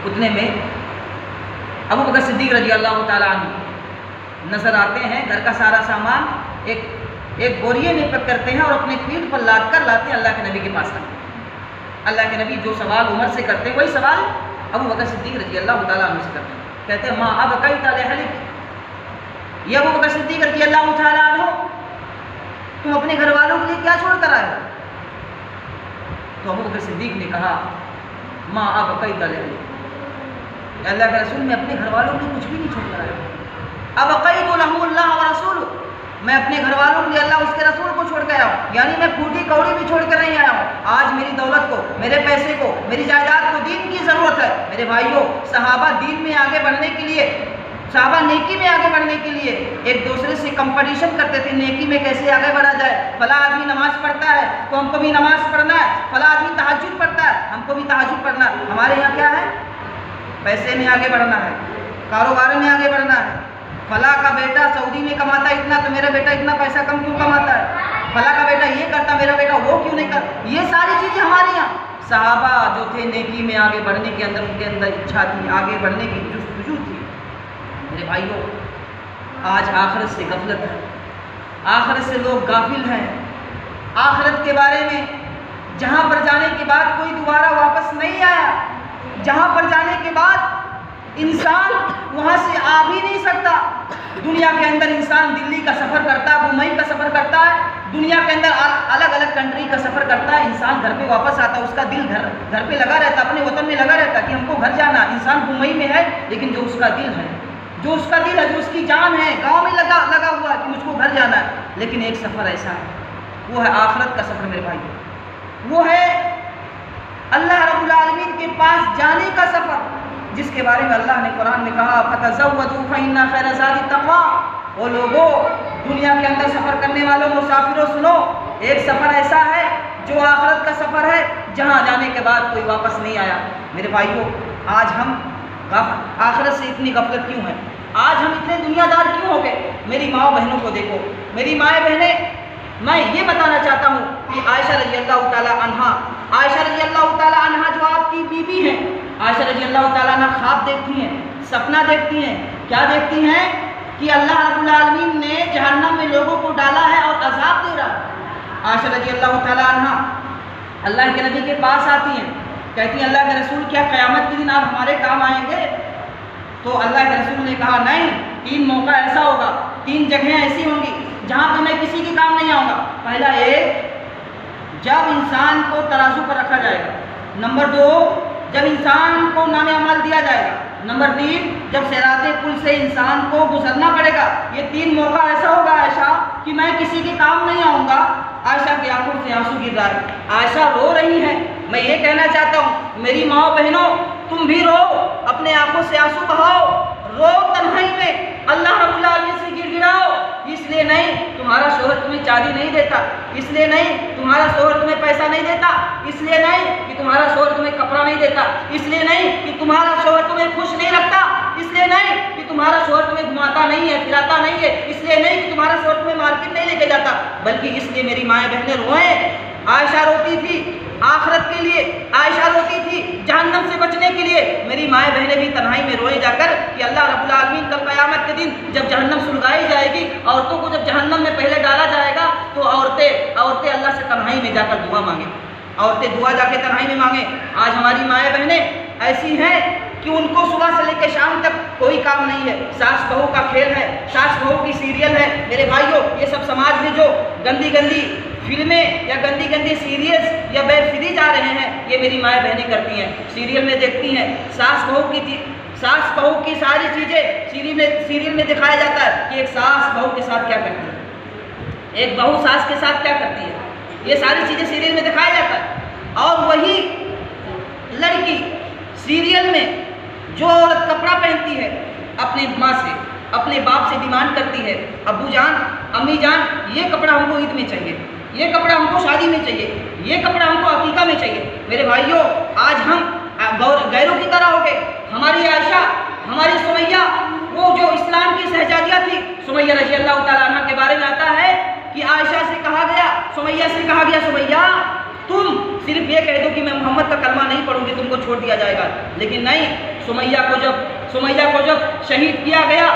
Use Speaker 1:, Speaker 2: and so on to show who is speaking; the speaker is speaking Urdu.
Speaker 1: اتنے میں ابو بکر صدیق رضی اللہ تعالیٰ عنہ نظر آتے ہیں، گھر کا سارا سامان ایک بوریے میں پیک کرتے ہیں اور اپنے پیٹھ پر لاد کر لاتے ہیں، اللہ کے نبی کے پاس آتے ہیں۔ اللہ کے نبی جو سوال عمر سے کرتے ہیں وہی سوال ابو بکر صدیق رضی اللہ تعالیٰ عنہ سے کرتے ہیں۔ کہتے ہیں ماں ابقیت لأہلک، یہ ابو بکر صدیق رضی اللہ تعالیٰ عنہ تم اپنے گھر والوں کے لیے کیا چھوڑ کر آئے ہو؟ تو ابو بکر صدیق نے کہا ماں ابقیت لأہلک، اللہ کے رسول میں اپنے گھر والوں کے لیے کچھ بھی نہیں چھوڑ کر آیا ہوں، ابقیت لہم اللہ ورسولہ، میں اپنے گھر والوں کے لیے اللہ اس کے رسول کو چھوڑ کے آیا ہوں، یعنی میں پھوٹی کوڑی بھی چھوڑ کر نہیں آیا ہوں۔ آج میری دولت کو، میرے پیسے کو، میری جائیداد کو دین کی ضرورت ہے۔ میرے بھائیوں، صحابہ دین میں آگے بڑھنے کے لیے، صحابہ نیکی میں آگے بڑھنے کے لیے ایک دوسرے سے کمپٹیشن کرتے تھے، نیکی میں کیسے آگے بڑھا جائے۔ فلاں آدمی نماز پڑھتا ہے تو ہم کو بھی نماز پڑھنا ہے، فلاں آدمی تہجد پڑھتا ہے ہم کو بھی تہجد پڑھنا ہے۔ ہمارے یہاں کیا ہے؟ پیسے میں آگے بڑھنا ہے، کاروبار میں آگے بڑھنا ہے۔ فلاں کا بیٹا سعودی میں کماتا ہے اتنا تو میرا بیٹا اتنا پیسہ کم کیوں کماتا ہے، فلاں کا بیٹا یہ کرتا میرا بیٹا وہ کیوں نہیں کرتا۔ یہ ساری چیزیں ہمارے یہاں۔ صحابہ جو تھے نیکی میں آگے بڑھنے کے اندر ان کے اندر اچھا تھی، آگے بڑھنے کی جستجو تھی۔ میرے بھائیوں، آج آخرت سے غفلت ہے، آخرت سے لوگ غافل ہیں۔ آخرت کے بارے میں جہاں پر جانے کے بعد کوئی دوبارہ واپس نہیں آیا، جہاں پر جانے کے بعد انسان وہاں سے آ بھی نہیں سکتا۔ دنیا کے اندر انسان دلی کا سفر کرتا ہے، ممبئی کا سفر کرتا ہے، دنیا کے اندر الگ الگ کنٹری کا سفر کرتا ہے، انسان گھر پہ واپس آتا ہے، اس کا دل گھر پہ لگا رہتا ہے، اپنے وطن میں لگا رہتا ہے کہ ہم کو گھر جانا۔ انسان ممبئی میں ہے لیکن جو اس کا دل ہے، جو اس کا دل ہے، جو اس کی جان ہے، گاؤں میں لگا ہوا ہے کہ مجھ کو گھر جانا ہے۔ لیکن ایک سفر ایسا ہے، وہ ہے آخرت کا سفر میرے بھائی، وہ ہے اللہ رب العالمین کے پاس جانے کا سفر، جس کے بارے میں اللہ نے قرآن میں کہا فَتَزَوَّدُوا فَإِنَّ خَيْرَ زَادِ التَّقْوَىٰ۔ وہ لوگوں، دنیا کے اندر سفر کرنے والوں، مسافروں، سنو، ایک سفر ایسا ہے جو آخرت کا سفر ہے، جہاں جانے کے بعد کوئی واپس نہیں آیا۔ میرے بھائیوں، آج ہم آخرت سے اتنی غفلت کیوں ہے؟ آج ہم اتنے دنیا دار کیوں ہو گئے؟ میری ماں بہنوں کو دیکھو، میری مائیں بہنیں، میں یہ بتانا چاہتا ہوں کہ عائشہ رضی اللہ تعالیٰ عنہا جو آپ کی بیوی ہیں، عائشہ رضی اللہ تعالیٰ عنہ خواب دیکھتی ہیں، سپنا دیکھتی ہیں، کیا دیکھتی ہیں؟ کہ اللہ رب العالمین نے جہنم میں لوگوں کو ڈالا ہے اور عذاب دے رہا ہے۔ عائشہ رضی اللہ تعالیٰ عنہ اللہ کے نبی کے پاس آتی ہیں، کہتی ہیں اللہ کے رسول کیا قیامت کے دن آپ ہمارے کام آئیں گے؟ تو اللہ کے رسول نے کہا نہیں، 3 موقع ایسا ہوگا، 3 جگہیں ایسی ہوں گی جہاں پہ میں کسی کے کام نہیں آؤں گا۔ پہلا ایک، جب انسان کو ترازو پر رکھا جائے گا۔ نمبر 2، جب انسان کو نام عمل دیا جائے گا۔ نمبر 3، جب صراط پل سے انسان کو گزرنا پڑے گا۔ یہ 3 موقع ایسا ہوگا عائشہ کہ میں کسی کے کام نہیں آؤں گا۔ عائشہ کی آنکھوں سے آنسو گر رہا ہے، عائشہ رو رہی ہیں۔ میں یہ کہنا چاہتا ہوں میری ماں بہنوں، تم بھی رو، اپنے آنکھوں سے آنسو بہاؤ، رو تنہائی میں، اللہ رب العالمین سے گر گراؤ۔ اس لیے نہیں تمہارا شوہر تمہیں چاندی نہیں دیتا، اس لیے نہیں تمہارا شوہر تمہیں پیسہ نہیں دیتا، اس لیے نہیں کہ تمہارا شوہر تمہیں کپڑا نہیں دیتا، اس لیے نہیں کہ تمہارا شوہر تمہیں خوش نہیں رکھتا، اس لیے نہیں کہ تمہارا شوہر تمہیں گھماتا نہیں ہے، پھراتا نہیں ہے، اس لیے نہیں کہ تمہارا شوہر تمہیں مارکیٹ نہیں لے کے جاتا، بلکہ اس لیے میری مائیں بہنیں روئیں۔ عائشہ روتی تھی آخرت کے لیے، عائشہ روتی تھی جہنم سے بچنے کے لیے، میری مائیں بہنیں بھی تنہائی میں روئیں جا کر کہ اللہ رب العالمین کل قیامت کے دن جب جہنم سلگائی جائے گی، عورتوں کو جب جہنم میں پہلے ڈالا جائے گا تو عورتیں اللہ سے تنہائی میں جا کر دعا مانگیں، عورتیں دعا جا کے تنہائی میں مانگیں۔ آج ہماری مائیں بہنیں ایسی ہیں کہ ان کو صبح سے لے کے شام تک کوئی کام نہیں ہے، ساس بہو کا کھیل ہے، ساس بہو کی سیریل ہے۔ میرے بھائیوں، یہ سب سماج میں جو گندی گندی فلمیں یا گندی گندی سیریلز یا ویب سیریز آ رہے ہیں، یہ میری مائیں بہنیں کرتی ہیں، سیریل میں دیکھتی ہیں۔ ساس بہو کی ساری چیزیں سیریل میں دکھایا جاتا ہے کہ ایک ساس بہو کے ساتھ کیا کرتی ہے، ایک بہو ساس کے ساتھ کیا کرتی ہے، یہ ساری چیزیں سیریل میں دکھایا جاتا ہے۔ اور وہی لڑکی سیریل میں جو عورت کپڑا پہنتی ہے، اپنے ماں سے، اپنے باپ سے ڈیمانڈ کرتی ہے، ابو جان، امی جان، یہ کپڑا ہم کو عید میں چاہیے، یہ کپڑا ہم کو شادی میں چاہیے، یہ کپڑا ہم کو عقیقہ میں چاہیے۔ میرے بھائیوں، آج ہم غیروں کی طرح ہو گئے۔ ہماری عائشہ، ہماری سمیہ، وہ جو اسلام کی شہزادیہ تھی، سمیہ رضی اللہ تعالیٰ عنہ کے بارے میں آتا ہے کہ عائشہ سے کہا گیا، سمیہ سے کہا گیا، سمیہ تم صرف یہ کہہ دو کہ میں محمد کا کلمہ نہیں پڑھوں گی، تم کو چھوڑ دیا جائے گا، لیکن نہیں، سمیہ کو جب شہید کیا گیا،